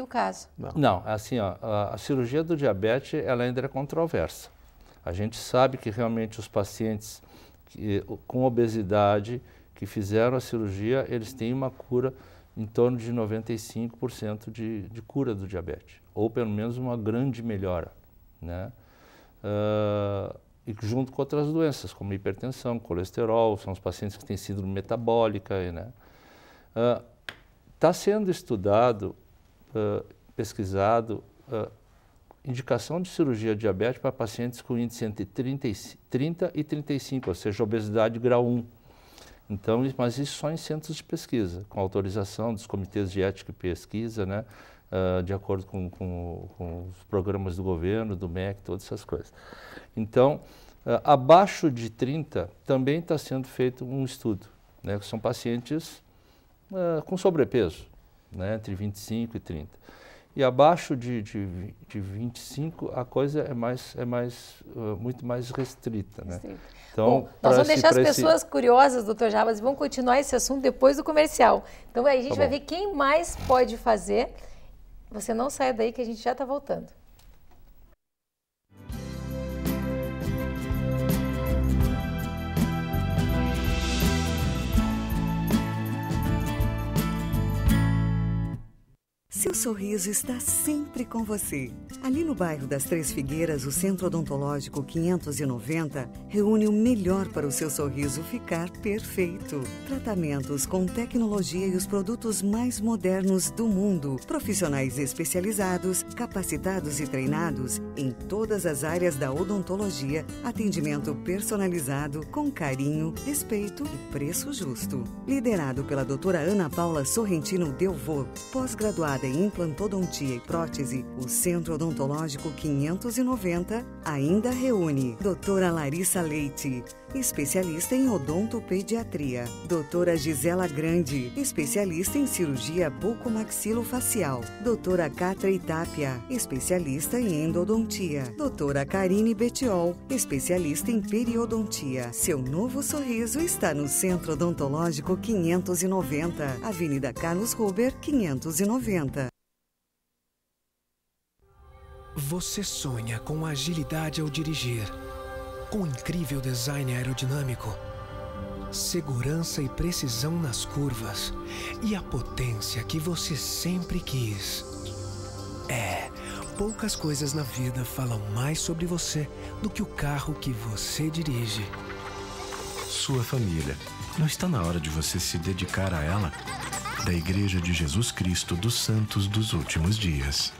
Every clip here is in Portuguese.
o caso. Não, assim, ó, a cirurgia do diabetes, ela ainda é controversa. A gente sabe que realmente os pacientes com obesidade que fizeram a cirurgia, eles têm uma cura em torno de 95% de cura do diabetes, ou pelo menos uma grande melhora, né? E junto com outras doenças, como hipertensão, colesterol, são os pacientes que têm síndrome metabólica, né? Está sendo estudado, pesquisado, indicação de cirurgia diabética para pacientes com índice entre 30 e 35, ou seja, obesidade grau 1. Então, mas isso só em centros de pesquisa, com autorização dos comitês de ética e pesquisa, né, de acordo com os programas do governo, do MEC, todas essas coisas. Então, abaixo de 30 também está sendo feito um estudo, né, que são pacientes com sobrepeso, né, entre 25 e 30. E abaixo de 25 a coisa é muito mais restrita, né? Então, bom, nós vamos deixar as pessoas curiosas, doutor Jarbas, e vamos continuar esse assunto depois do comercial. Então aí a gente vai ver quem mais pode fazer. Você não saia daí que a gente já está voltando. Seu sorriso está sempre com você. Ali no bairro das Três Figueiras, o Centro Odontológico 590 reúne o melhor para o seu sorriso ficar perfeito. Tratamentos com tecnologia e os produtos mais modernos do mundo. Profissionais especializados, capacitados e treinados em todas as áreas da odontologia. Atendimento personalizado, com carinho, respeito e preço justo. Liderado pela doutora Ana Paula Sorrentino Delvaux, pós-graduada em implantodontia e prótese, o Centro Odontológico 590 ainda reúne doutora Larissa Leite, especialista em odontopediatria, doutora Gisela Grande, especialista em cirurgia bucomaxilofacial, doutora Catra Itápia, especialista em endodontia, doutora Karine Betiol, especialista em periodontia. Seu novo sorriso está no Centro Odontológico 590, Avenida Carlos Ruber, 590. Você sonha com agilidade ao dirigir, com incrível design aerodinâmico, segurança e precisão nas curvas e a potência que você sempre quis. Poucas coisas na vida falam mais sobre você do que o carro que você dirige. Sua família. Não está na hora de você se dedicar a ela? Da Igreja de Jesus Cristo dos Santos dos Últimos Dias.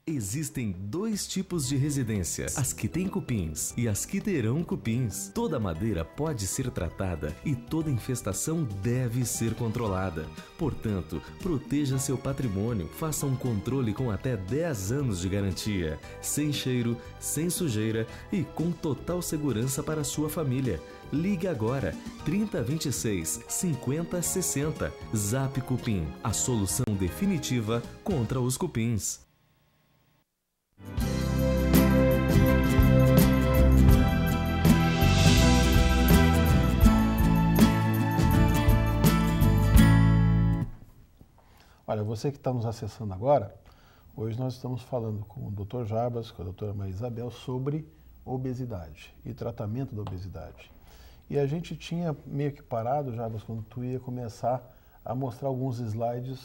Existem dois tipos de residência, as que têm cupins e as que terão cupins. Toda madeira pode ser tratada e toda infestação deve ser controlada. Portanto, proteja seu patrimônio, faça um controle com até 10 anos de garantia, sem cheiro, sem sujeira e com total segurança para sua família. Ligue agora, 3026 5060. Zap Cupim, a solução definitiva contra os cupins. Olha, você que está nos acessando agora, hoje nós estamos falando com o Dr. Jarbas, com a doutora Maria Isabel, sobre obesidade e tratamento da obesidade. E a gente tinha meio que parado, Jarbas, quando tu ia começar a mostrar alguns slides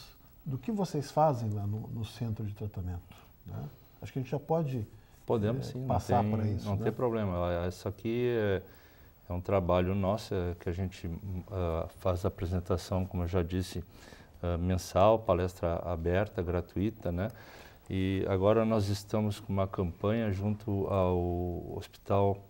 do que vocês fazem lá no centro de tratamento, né? Acho que a gente já pode sim, passar para isso. Não tem problema. Isso aqui é um trabalho nosso, que a gente faz a apresentação, como eu já disse, mensal, palestra aberta, gratuita, né? E agora nós estamos com uma campanha junto ao Hospital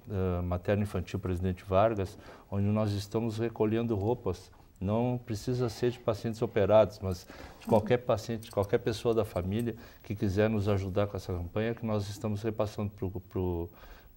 Materno Infantil Presidente Vargas, onde nós estamos recolhendo roupas. Não precisa ser de pacientes operados, mas de qualquer paciente, qualquer pessoa da família que quiser nos ajudar com essa campanha, que nós estamos repassando para o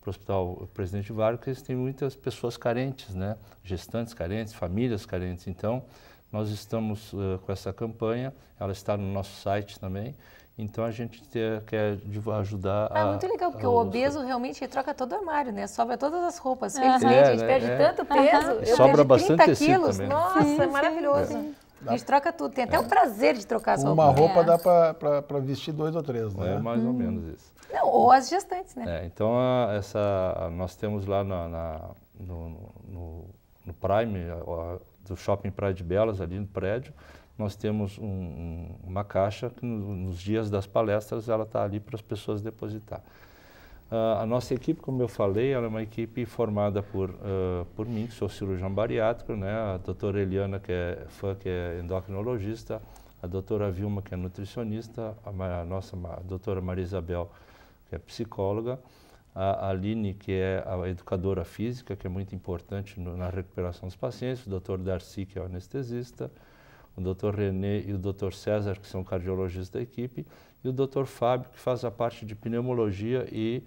Hospital Presidente Vargas, porque tem muitas pessoas carentes, né? Gestantes carentes, famílias carentes. Então, nós estamos com essa campanha, ela está no nosso site também. Então, a gente quer ajudar muito legal, porque o obeso realmente troca todo o armário, né? Sobra todas as roupas. Felizmente, a gente perde tanto peso. Eu sobra perdi bastante 30 quilos. também. Nossa, é maravilhoso. A gente troca tudo, tem até o prazer de trocar as roupas. Uma roupa dá para vestir 2 ou 3, né? É mais ou menos isso. Não, ou as gestantes, né? Então, nós temos lá no Prime, do Shopping Praia de Belas, ali no prédio, nós temos uma caixa que nos dias das palestras ela está ali para as pessoas depositar. A nossa equipe, como eu falei, ela é uma equipe formada por mim, que sou cirurgião bariátrico, né? A doutora Eliana, que é endocrinologista, a doutora Vilma, que é nutricionista, a doutora Maria Isabel, que é psicóloga, a Aline, que é a educadora física, que é muito importante na recuperação dos pacientes, o doutor Darcy, que é o anestesista, o doutor René e o doutor César, que são cardiologistas da equipe, e o doutor Fábio, que faz a parte de pneumologia e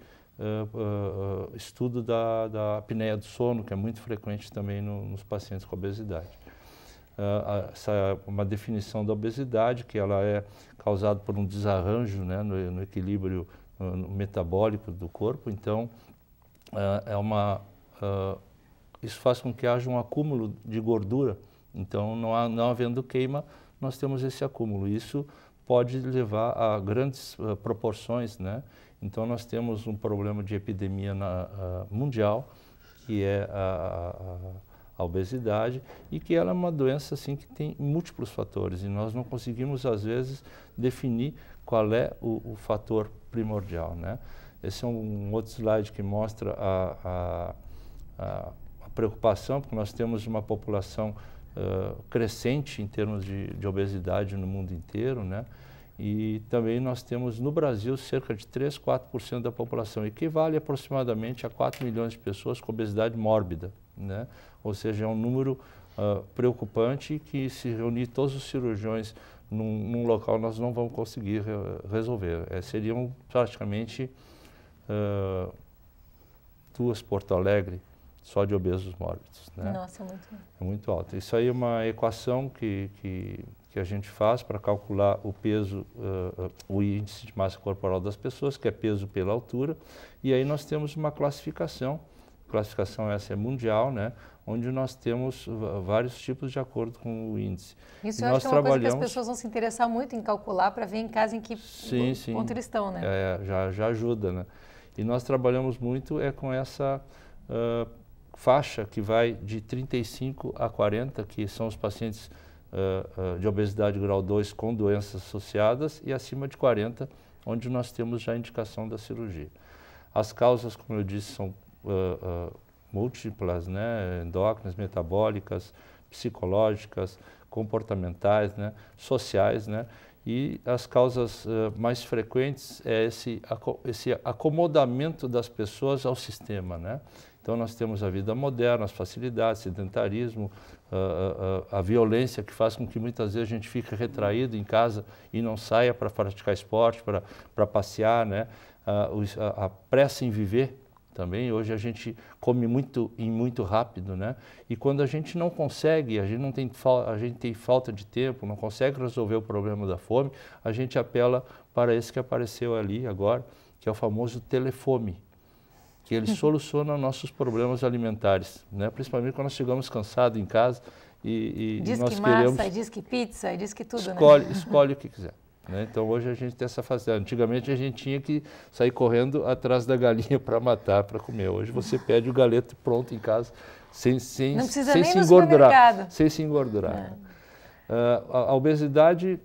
estudo da apneia do sono, que é muito frequente também nos pacientes com obesidade. Essa é uma definição da obesidade, que ela é causada por um desarranjo, né, no equilíbrio metabólico do corpo. Então, isso faz com que haja um acúmulo de gordura. Então, não havendo queima, nós temos esse acúmulo. Isso pode levar a grandes proporções, né? Então, nós temos um problema de epidemia mundial, que é a obesidade, e que ela é uma doença assim, que tem múltiplos fatores, e nós não conseguimos, às vezes, definir qual é o fator primordial, né? Esse é um outro slide que mostra a preocupação, porque nós temos uma população crescente em termos de obesidade no mundo inteiro, né? E também nós temos no Brasil cerca de 3, 4% da população, equivale aproximadamente a 4 milhões de pessoas com obesidade mórbida, né? Ou seja, é um número preocupante que, se reunir todos os cirurgiões num local, nós não vamos conseguir resolver. Seriam praticamente 2 Porto Alegre só de obesos mórbidos, né? Nossa, é muito alto. Isso aí é uma equação que a gente faz para calcular o peso, o índice de massa corporal das pessoas, que é peso pela altura, e aí nós temos uma classificação essa é mundial, né? Onde nós temos vários tipos de acordo com o índice. Isso eu acho que é uma coisa que as pessoas vão se interessar muito em calcular para ver em casa em que ponto eles estão, né? Já ajuda, né? E nós trabalhamos muito com essa faixa que vai de 35 a 40, que são os pacientes de obesidade grau 2 com doenças associadas, e acima de 40, onde nós temos já a indicação da cirurgia. As causas, como eu disse, são múltiplas, né? Endócrinas, metabólicas, psicológicas, comportamentais, né? Sociais, né? E as causas mais frequentes é esse acomodamento das pessoas ao sistema, né? Então, nós temos a vida moderna, as facilidades, sedentarismo, a violência que faz com que muitas vezes a gente fique retraído em casa e não saia para praticar esporte, para passear, né? A pressa em viver também. Hoje a gente come muito rápido, né? E quando a gente não consegue, a gente tem falta de tempo, não consegue resolver o problema da fome, a gente apela para esse que apareceu ali agora, que é o famoso telefome, que ele soluciona nossos problemas alimentares, né? Principalmente quando nós chegamos cansados em casa e diz nós que queremos... massa, diz que pizza, diz que tudo, Escolhe o que quiser. Né? Então, hoje a gente tem essa facilidade. Antigamente, a gente tinha que sair correndo atrás da galinha para matar, para comer. Hoje, você pede o galeto pronto em casa, sem se engordurar. Sem se engordurar. A obesidade,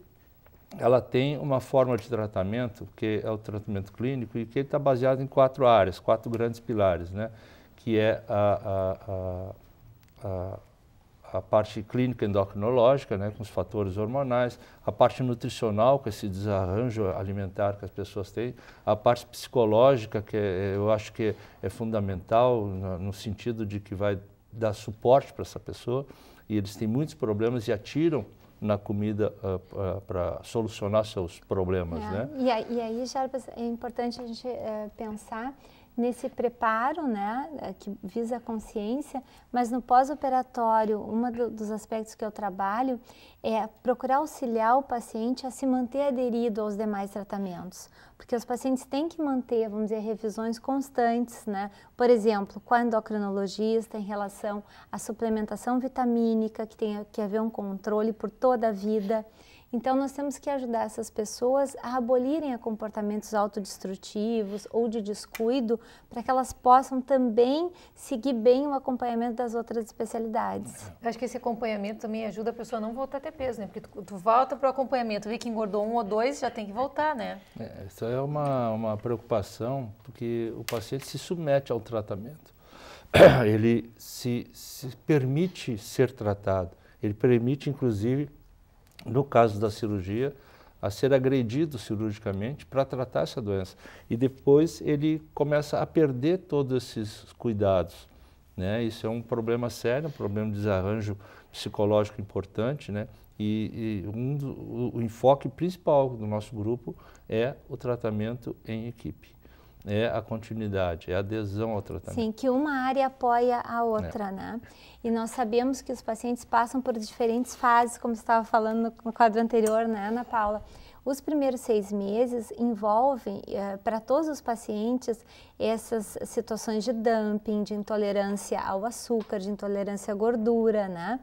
ela tem uma forma de tratamento, que é o tratamento clínico, e que ele está baseado em 4 áreas, 4 grandes pilares, né? Que é a parte clínica endocrinológica, né, com os fatores hormonais, a parte nutricional, com esse desarranjo alimentar que as pessoas têm, a parte psicológica, que eu acho que é fundamental no sentido de que vai dar suporte para essa pessoa, e eles têm muitos problemas e atiram na comida para solucionar seus problemas, né? E aí, Jarbas, é importante a gente pensar nesse preparo, né, que visa a consciência, mas no pós-operatório, dos aspectos que eu trabalho é procurar auxiliar o paciente a se manter aderido aos demais tratamentos, porque os pacientes têm que manter, vamos dizer, revisões constantes, né, por exemplo, com a endocrinologista em relação à suplementação vitamínica, que tem que haver um controle por toda a vida. Então, nós temos que ajudar essas pessoas a abolirem comportamentos autodestrutivos ou de descuido para que elas possam também seguir bem o acompanhamento das outras especialidades. Eu acho que esse acompanhamento também ajuda a pessoa a não voltar a ter peso, né? Porque tu volta para o acompanhamento, vê que engordou 1 ou 2, já tem que voltar, né? Isso é uma preocupação, porque o paciente se submete ao tratamento. Ele se permite ser tratado, ele permite, inclusive, no caso da cirurgia, a ser agredido cirurgicamente para tratar essa doença. E depois ele começa a perder todos esses cuidados, né? Isso é um problema sério, um problema de desarranjo psicológico importante, né? E o enfoque principal do nosso grupo é o tratamento em equipe. É a continuidade, é a adesão ao tratamento. Sim, que uma área apoia a outra, né? E nós sabemos que os pacientes passam por diferentes fases, como você estava falando no quadro anterior, né, Ana Paula? Os primeiros 6 meses envolvem, para todos os pacientes, essas situações de dumping, de intolerância ao açúcar, de intolerância à gordura, né?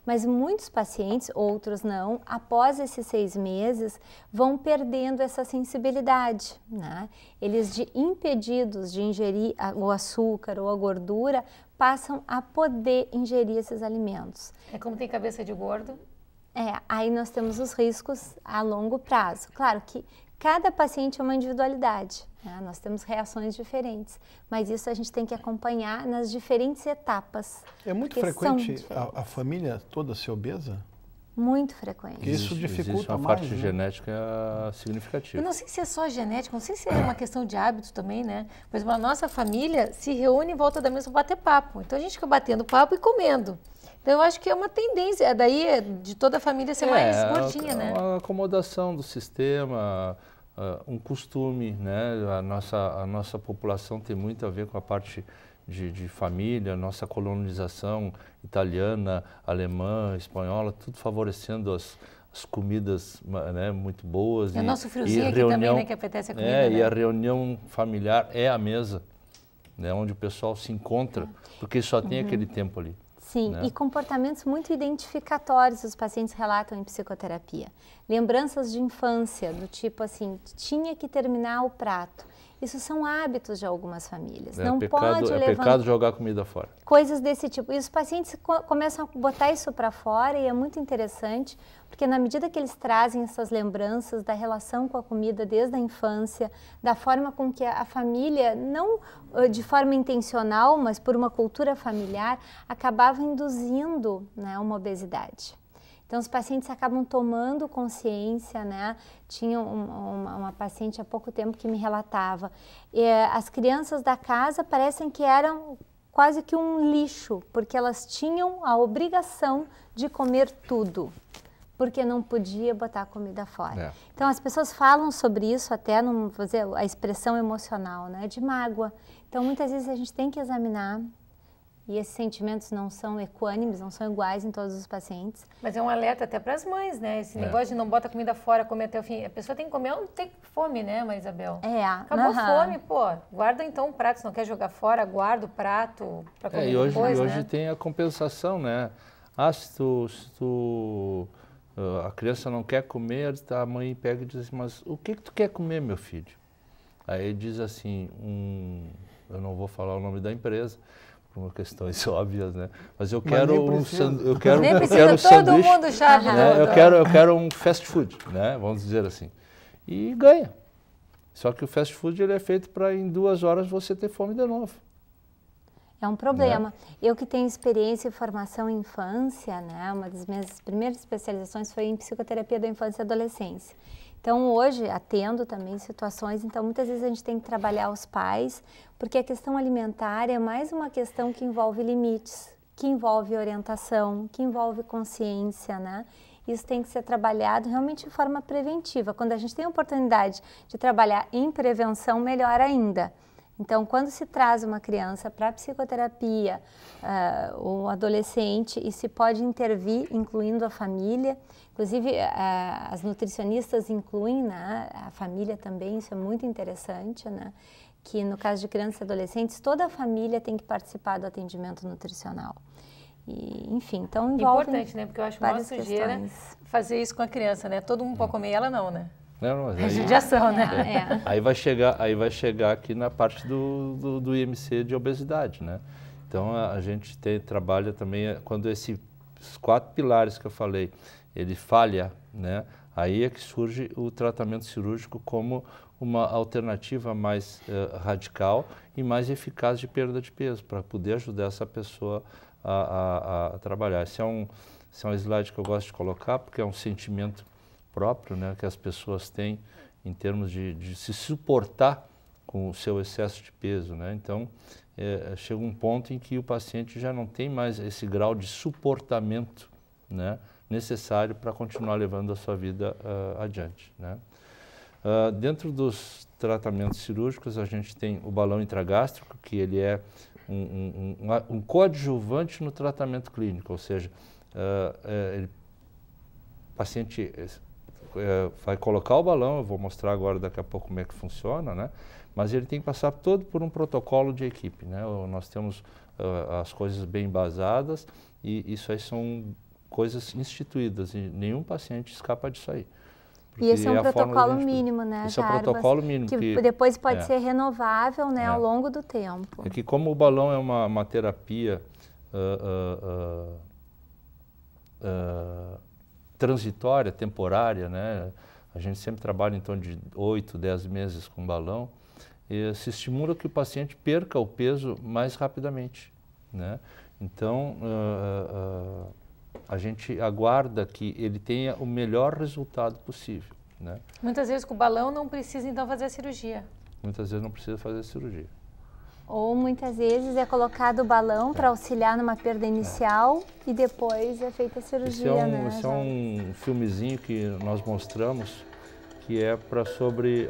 Mas muitos pacientes, outros não, após esses 6 meses, vão perdendo essa sensibilidade, né? Eles, impedidos de ingerir o açúcar ou a gordura, passam a poder ingerir esses alimentos. É como tem cabeça de gordo? Aí nós temos os riscos a longo prazo. Claro que cada paciente é uma individualidade, né? Nós temos reações diferentes, mas isso a gente tem que acompanhar nas diferentes etapas. É muito frequente a família toda ser obesa? Muito frequente. Porque isso dificulta existe uma mais, parte né? genética significativa. Eu não sei se é só genética, não sei se é uma questão de hábito também, né? Por exemplo, a nossa família se reúne em volta da mesa para bater papo. Então a gente fica batendo papo e comendo. Então eu acho que é uma tendência, daí de toda a família ser mais gordinha, né? Uma acomodação do sistema, um costume, né? A nossa população tem muito a ver com a parte de família, nossa colonização italiana, alemã, espanhola, tudo favorecendo as comidas, né, muito boas. E o nosso friozinho aqui também, né, que apetece a comida, né? E a reunião familiar é a mesa, né, onde o pessoal se encontra, porque só tem aquele tempo ali. Sim, né? E comportamentos muito identificatórios os pacientes relatam em psicoterapia. Lembranças de infância, do tipo assim, tinha que terminar o prato. Isso são hábitos de algumas famílias. Não pode levar... É pecado jogar comida fora. Coisas desse tipo. E os pacientes começam a botar isso para fora e é muito interessante, porque na medida que eles trazem essas lembranças da relação com a comida desde a infância, da forma com que a família, não de forma intencional, mas por uma cultura familiar, acabava induzindo, né, uma obesidade. Então, os pacientes acabam tomando consciência, né? Tinha uma paciente há pouco tempo que me relatava, as crianças da casa parecem que eram quase que um lixo, porque elas tinham a obrigação de comer tudo, porque não podia botar a comida fora. Então, as pessoas falam sobre isso até, vou dizer, a expressão emocional, né? De mágoa. Então, muitas vezes a gente tem que examinar. E esses sentimentos não são equânimes, não são iguais em todos os pacientes. Mas é um alerta até para as mães, né? Esse negócio de não bota comida fora, comer até o fim. A pessoa tem que comer, não tem fome, né, Maria Isabel? Acabou a fome, pô. Guarda então o prato, se não quer jogar fora, guarda o prato para comer depois, hoje tem a compensação, né? Se a criança não quer comer, a mãe pega e diz assim, mas o que tu quer comer, meu filho? Aí diz assim, eu não vou falar o nome da empresa, por questões óbvias, né? Mas eu quero um sanduíche. Eu quero um fast food, né? Vamos dizer assim. E ganha. Só que o fast food ele é feito para em 2 horas você ter fome de novo. É um problema. Eu que tenho experiência e formação em infância, né? Uma das minhas primeiras especializações foi em psicoterapia da infância e adolescência. Então, hoje, atendo também situações, então muitas vezes a gente tem que trabalhar os pais, porque a questão alimentar é mais uma questão que envolve limites, que envolve orientação, que envolve consciência, né? Isso tem que ser trabalhado realmente de forma preventiva. Quando a gente tem a oportunidade de trabalhar em prevenção, melhor ainda. Então, quando se traz uma criança para a psicoterapia, um adolescente, e se pode intervir, incluindo a família, inclusive as nutricionistas incluem, né, a família também, isso é muito interessante, né, que no caso de crianças e adolescentes, toda a família tem que participar do atendimento nutricional. E, enfim, então envolve importante, né, porque eu acho uma sujeira fazer isso com a criança, né, todo mundo pode comer, ela não, né. Não, mas é judiação, né? Aí vai chegar aqui na parte do IMC de obesidade, né? Então a gente trabalha também quando esses 4 pilares que eu falei, ele falha, né? Aí é que surge o tratamento cirúrgico como uma alternativa mais radical e mais eficaz de perda de peso, para poder ajudar essa pessoa a trabalhar. Esse é um slide que eu gosto de colocar, porque é um sentimento próprio, né, que as pessoas têm em termos de se suportar com o seu excesso de peso, né? Então, chega um ponto em que o paciente já não tem mais esse grau de suportamento, né, necessário para continuar levando a sua vida adiante, né? Dentro dos tratamentos cirúrgicos, a gente tem o balão intragástrico, que ele é um coadjuvante no tratamento clínico, ou seja, o paciente vai colocar o balão, eu vou mostrar agora daqui a pouco como é que funciona, né? Mas ele tem que passar todo por um protocolo de equipe, né? Nós temos as coisas bem embasadas e isso aí são coisas instituídas e nenhum paciente escapa disso aí. E esse é um protocolo mínimo, né, Esse é o protocolo mínimo. Que depois pode ser renovável, né, ao longo do tempo. É que como o balão é uma terapia transitória, temporária, né? A gente sempre trabalha em torno de 8, 10 meses com balão, e se estimula que o paciente perca o peso mais rapidamente, né? Então, a gente aguarda que ele tenha o melhor resultado possível, né? Muitas vezes com o balão não precisa então fazer a cirurgia. Muitas vezes não precisa fazer a cirurgia. Ou muitas vezes é colocado o balão para auxiliar numa perda inicial e depois é feita a cirurgia, né? Esse é um filmezinho que nós mostramos que é sobre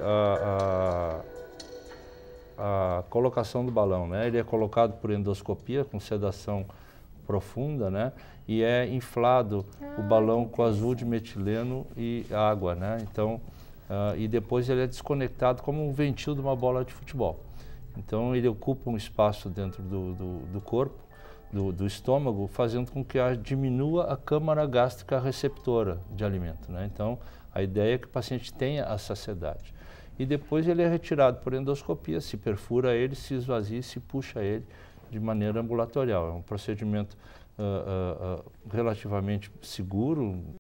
a colocação do balão, né? Ele é colocado por endoscopia com sedação profunda, né? E é inflado o balão com azul de metileno e água, né? Então, e depois ele é desconectado como um ventil de uma bola de futebol. Então ele ocupa um espaço dentro do corpo, do estômago, fazendo com que diminua a câmara gástrica receptora de alimento, né? Então a ideia é que o paciente tenha a saciedade. E depois ele é retirado por endoscopia, se perfura ele, se esvazia, se puxa ele de maneira ambulatorial. É um procedimento relativamente seguro,